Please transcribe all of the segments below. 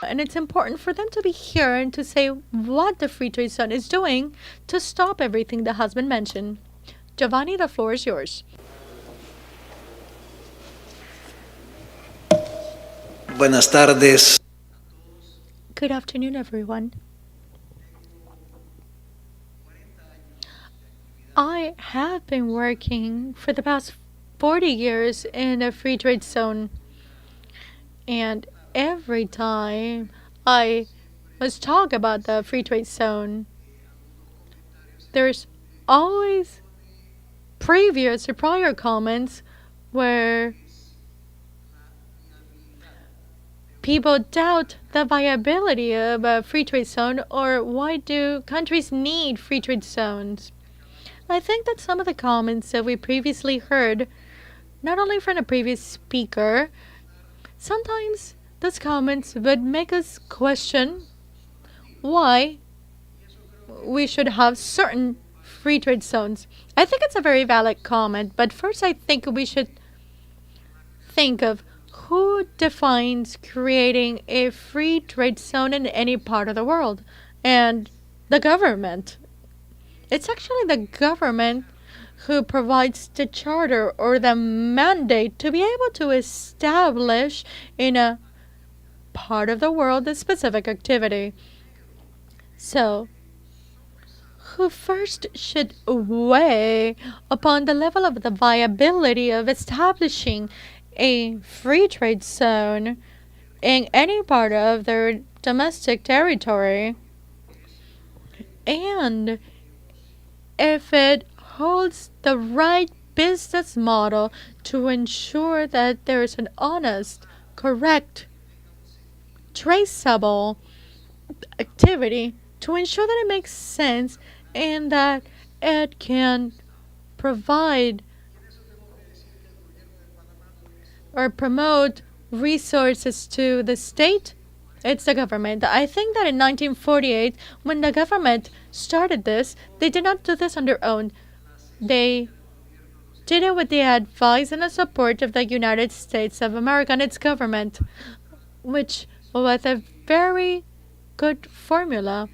And it's important for them to be here and to say what the free trade zone is doing to stop everything that has been mentioned. Giovanni, the floor is yours. Buenas tardes. Good afternoon, everyone. I have been working for the past 40 years in a free trade zone, and every time I must talk about the free trade zone, there's always previous or prior comments where people doubt the viability of a free trade zone, or why do countries need free trade zones. I think that some of the comments that we previously heard, not only from the previous speaker, sometimes those comments would make us question why we should have certain free trade zones. I think it's a very valid comment, but first I think we should think of who defines creating a free trade zone in any part of the world. And the government. It's actually the government who provides the charter or the mandate to be able to establish in a part of the world a specific activity. So, who first should weigh upon the level of the viability of establishing a free trade zone in any part of their domestic territory, and if it holds the right business model to ensure that there is an honest, correct, traceable activity, to ensure that it makes sense and that it can provide or promote resources to the state. It's the government. I think that in 1948, when the government started this, they did not do this on their own. They did it with the advice and the support of the United States of America and its government, which, with a very good formula,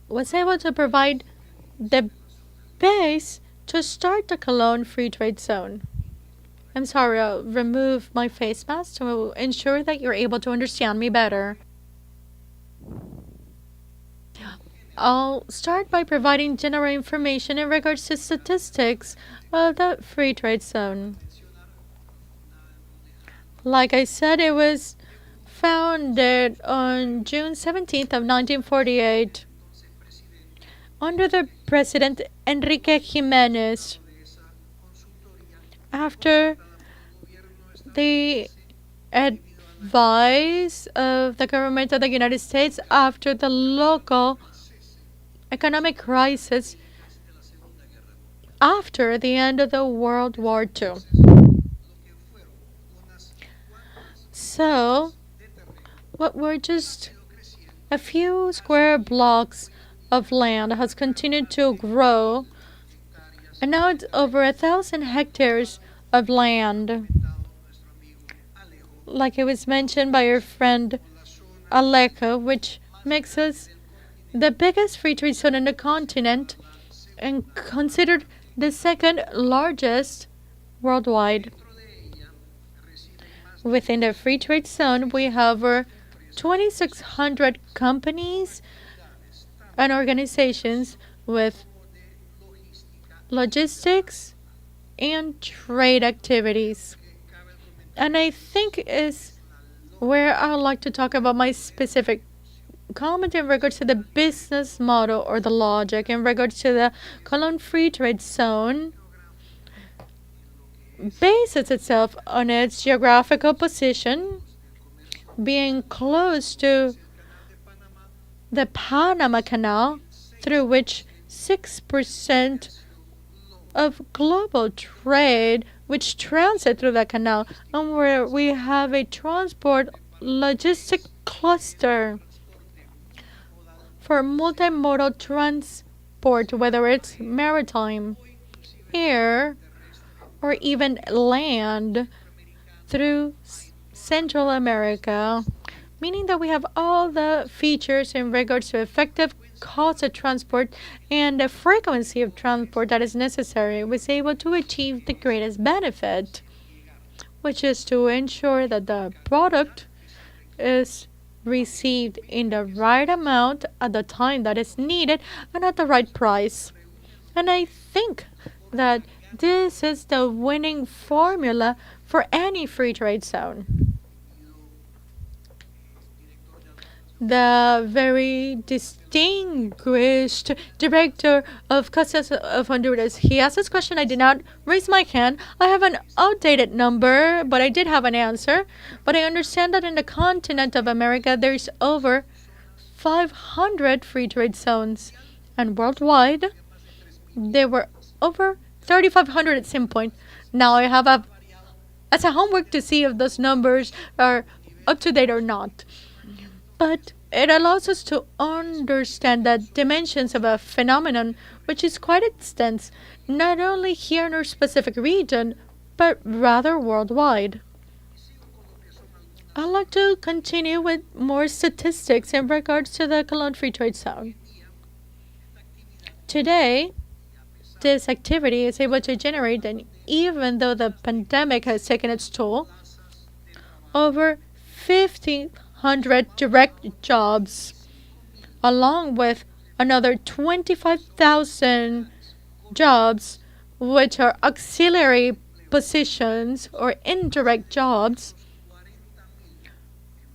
was able to provide the base to start the Cologne Free Trade Zone. I'm sorry, I'll remove my face mask to ensure that you're able to understand me better. I'll start by providing general information in regards to statistics of the free trade zone. Like I said, it was founded on June 17th of 1948 under the President Enrique Jimenez after the advice of the government of the United States after the local economic crisis after the end of the World War II. So, what were just a few square blocks of land has continued to grow, and now it's over 1,000 hectares of land. Like it was mentioned by our friend Alejo, which makes us the biggest free trade zone in the continent and considered the second largest worldwide. Within the free trade zone, we have over 2,600 companies and organizations with logistics and trade activities. And I think is where I would like to talk about my specific comment in regards to the business model or the logic in regards to the Cologne Free Trade Zone bases itself on its geographical position, being close to the Panama Canal, through which 6% of global trade which transit through the canal, and where we have a transport logistic cluster for multimodal transport, whether it's maritime, air, or even land through Central America. meaning that we have all the features in regards to effective cost of transport and the frequency of transport that is necessary, was able to achieve the greatest benefit, which is to ensure that the product is received in the right amount at the time that is needed and at the right price. And I think that this is the winning formula for any free trade zone. The very distinguished director of Customs of Honduras, he asked this question. I did not raise my hand. I have an outdated number, but I did have an answer. But I understand that in the continent of America, there's over 500 free trade zones. And worldwide, there were over 3,500 at some point. Now I have as a homework to see if those numbers are up to date or not. But it allows us to understand the dimensions of a phenomenon which is quite extensive, not only here in our specific region, but rather worldwide. I'd like to continue with more statistics in regards to the Cologne Free Trade Zone. Today, this activity is able to generate, and even though the pandemic has taken its toll, over 1,500 direct jobs, along with another 25,000 jobs, which are auxiliary positions or indirect jobs,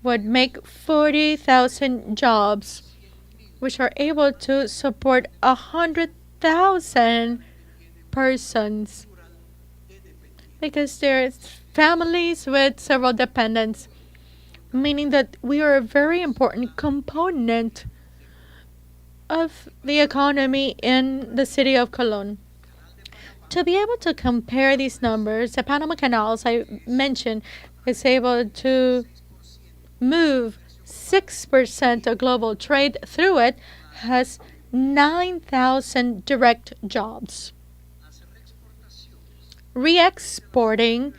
would make 40,000 jobs, which are able to support 100,000 persons, because there's families with several dependents, meaning that we are a very important component of the economy in the city of Cologne. To be able to compare these numbers, the Panama Canal, as I mentioned, is able to move 6% of global trade through it, has 9,000 direct jobs. Re-exporting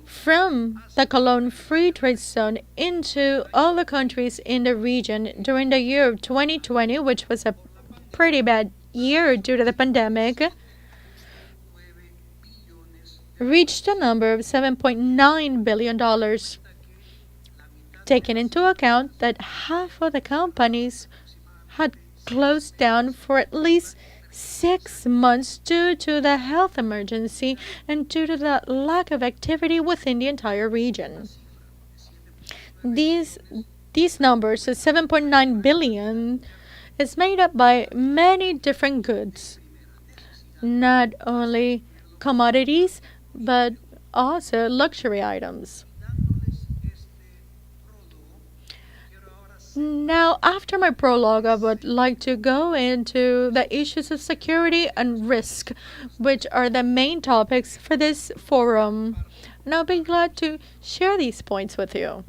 from the Cologne Free Trade Zone into all the countries in the region during the year of 2020, which was a pretty bad year due to the pandemic, reached a number of $7.9 billion, taking into account that half of the companies had closed down for at least 6 months due to the health emergency and due to the lack of activity within the entire region. These numbers, the 7.9 billion, is made up by many different goods, not only commodities, but also luxury items. Now, after my prologue, I would like to go into the issues of security and risk, which are the main topics for this forum. And I'll be glad to share these points with you.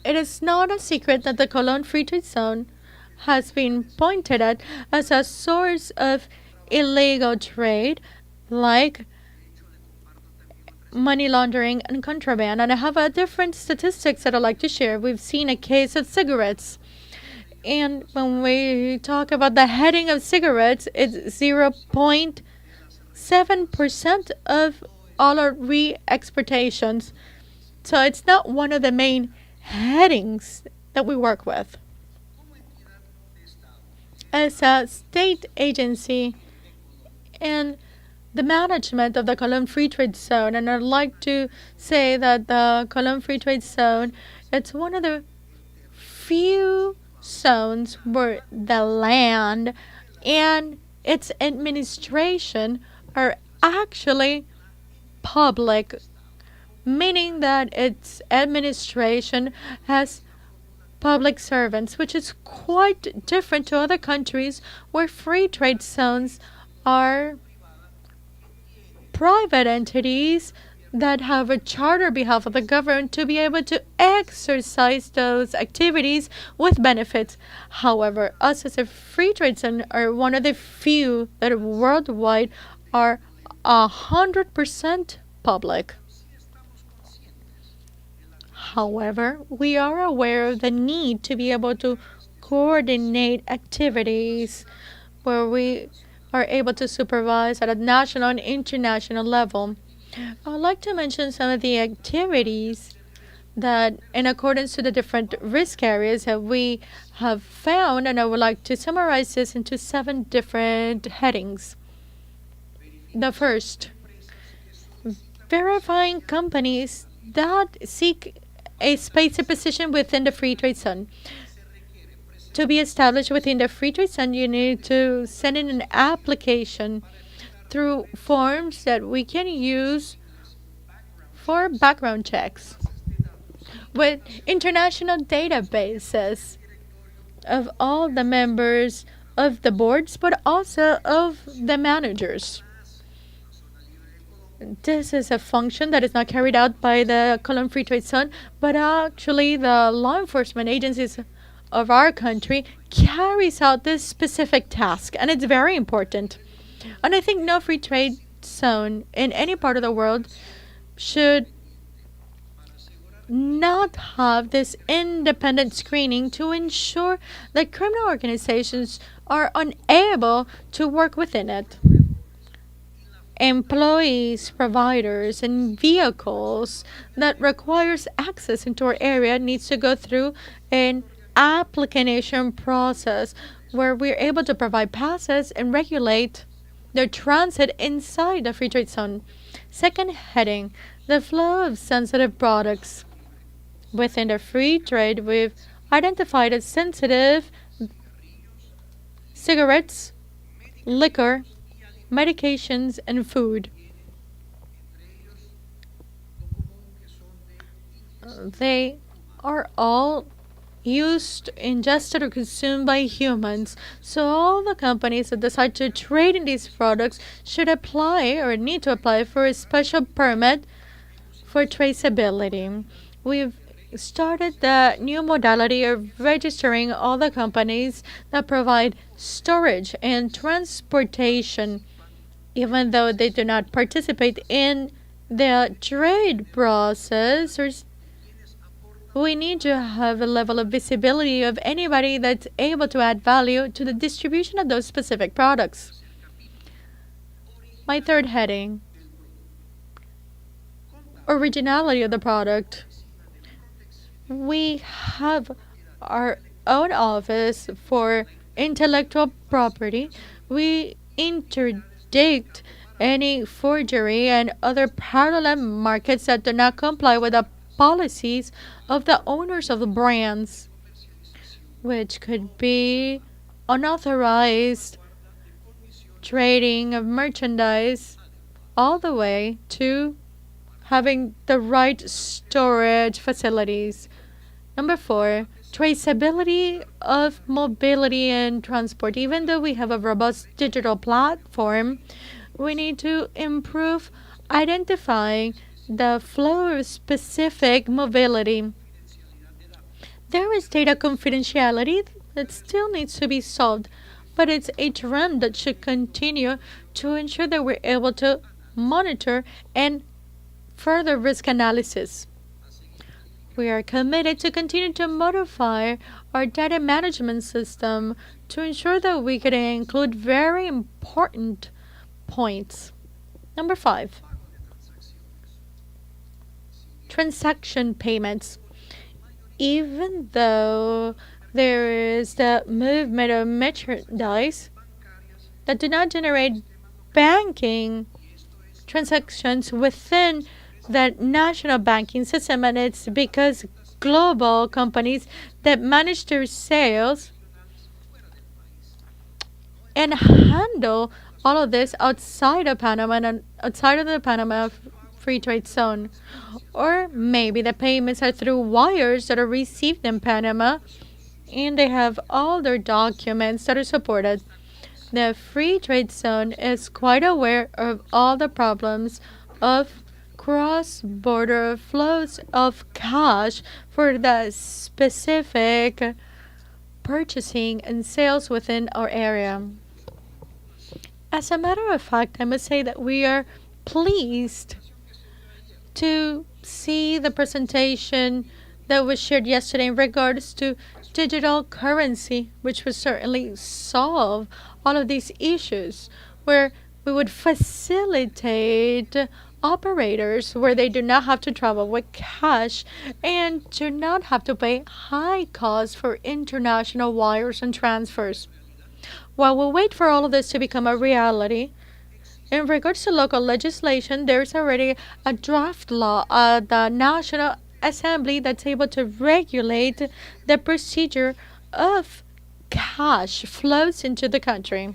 It is not a secret that the Cologne Free Trade Zone has been pointed at as a source of illegal trade, like money laundering and contraband. And I have a different statistics that I'd like to share. We've seen a case of cigarettes. And when we talk about the heading of cigarettes, it's 0.7% of all our re-exportations. So it's not one of the main headings that we work with. As a state agency and the management of the Cologne Free Trade Zone, and I'd like to say that the Cologne Free Trade Zone, it's one of the few zones where the land and its administration are actually public, meaning that its administration has public servants, which is quite different to other countries where free trade zones are private entities that have a charter on behalf of the government to be able to exercise those activities with benefits. However, us as a free trade zone are one of the few that worldwide are 100% public. However, we are aware of the need to be able to coordinate activities where we are able to supervise at a national and international level. I'd like to mention some of the activities that, in accordance to the different risk areas that we have found, and I would like to summarize this into 7 different headings. The first, verifying companies that seek a space and position within the free trade zone. To be established within the free trade zone, you need to send in an application through forms that we can use for background checks with international databases of all the members of the boards, but also of the managers. This is a function that is not carried out by the Colombian Free Trade Zone, but actually the law enforcement agencies of our country carries out this specific task, and it's very important. And I think no free trade zone in any part of the world should not have this independent screening to ensure that criminal organizations are unable to work within it. Employees, providers, and vehicles that requires access into our area needs to go through an application process where we're able to provide passes and regulate their transit inside the free trade zone. Second heading, the flow of sensitive products. Within the free trade, we've identified as sensitive cigarettes, liquor, medications, and food. They are all used, ingested, or consumed by humans. So all the companies that decide to trade in these products should apply or need to apply for a special permit for traceability. We've started the new modality of registering all the companies that provide storage and transportation, even though they do not participate in the trade process. We need to have a level of visibility of anybody that's able to add value to the distribution of those specific products. My third heading, originality of the product. We have our own office for intellectual property. We interdict any forgery and other parallel markets that do not comply with the policies of the owners of the brands, which could be unauthorized trading of merchandise all the way to having the right storage facilities. Number 4, traceability of mobility and transport. Even though we have a robust digital platform, we need to improve identifying the flow of specific mobility. There is data confidentiality that still needs to be solved, but it's a trend that should continue to ensure that we're able to monitor and further risk analysis. We are committed to continue to modify our data management system to ensure that we can include very important points. Number 5, transaction payments. Even though there is the movement of merchandise that do not generate banking transactions within the national banking system, and it's because global companies that manage their sales and handle all of this outside of Panama and outside of the Panama Free Trade Zone. Or maybe the payments are through wires that are received in Panama and they have all their documents that are supported. The Free Trade Zone is quite aware of all the problems of cross-border flows of cash for the specific purchasing and sales within our area. As a matter of fact, I must say that we are pleased to see the presentation that was shared yesterday in regards to digital currency, which would certainly solve all of these issues, where we would facilitate operators where they do not have to travel with cash and do not have to pay high costs for international wires and transfers. While we wait for all of this to become a reality, in regards to local legislation, there's already a draft law at the National Assembly that's able to regulate the procedure of cash flows into the country.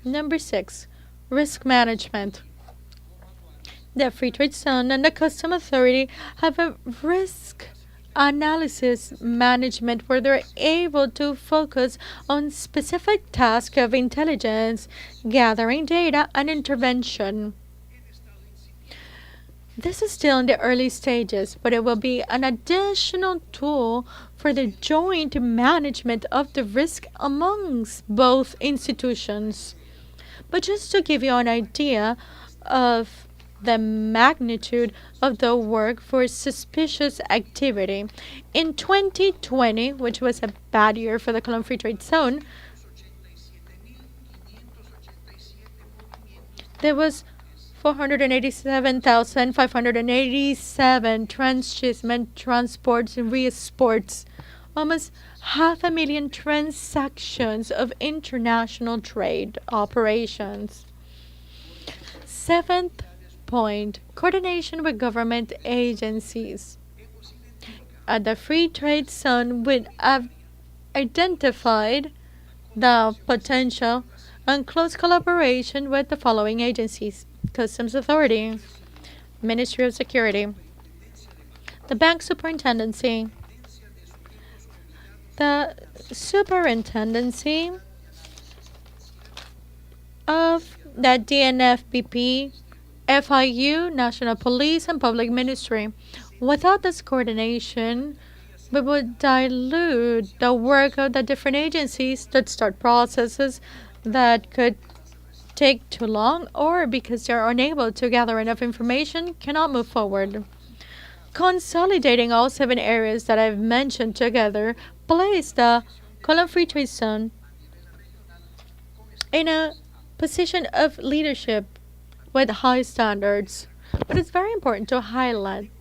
Number 6, risk management. The Free Trade Zone and the Custom Authority have a risk analysis management where they're able to focus on specific tasks of intelligence, gathering data, and intervention. This is still in the early stages, but it will be an additional tool for the joint management of the risk amongst both institutions. But just to give you an idea of the magnitude of the work for suspicious activity, in 2020, which was a bad year for the Colombian Free Trade Zone, there was 487,587 transshipment transports and re-exports, almost 500,000 transactions of international trade operations. Seventh point, coordination with government agencies. At the Free Trade Zone, we have identified the potential and close collaboration with the following agencies: Customs Authority, Ministry of Security, the Bank Superintendency, the Superintendency of the DNFBP, FIU, National Police, and Public Ministry. Without this coordination, we would dilute the work of the different agencies that start processes that could take too long, or because they're unable to gather enough information, cannot move forward. Consolidating all 7 areas that I've mentioned together place the Colombian Free Trade Zone in a position of leadership with high standards. But it's very important to highlight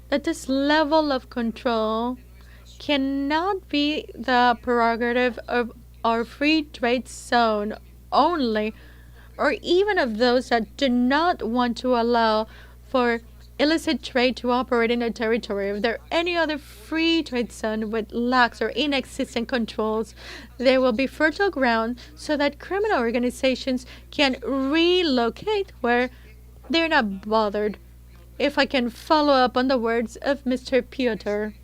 that this level of control cannot be the prerogative of our free trade zone only, or even of those that do not want to allow for illicit trade to operate in their territory. If there are any other free trade zone with lax or inexistent controls, there will be fertile ground so that criminal organizations can relocate where they're not bothered. If I can follow up on the words of Mr. Piotr,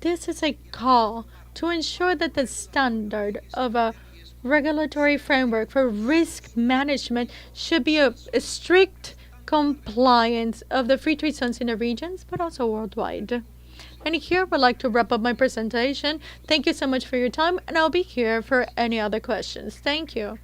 this is a call to ensure that the standard of a regulatory framework for risk management should be a strict compliance of the free trade zones in the regions, but also worldwide. And here I would like to wrap up my presentation. Thank you so much for your time, and I'll be here for any other questions. Thank you.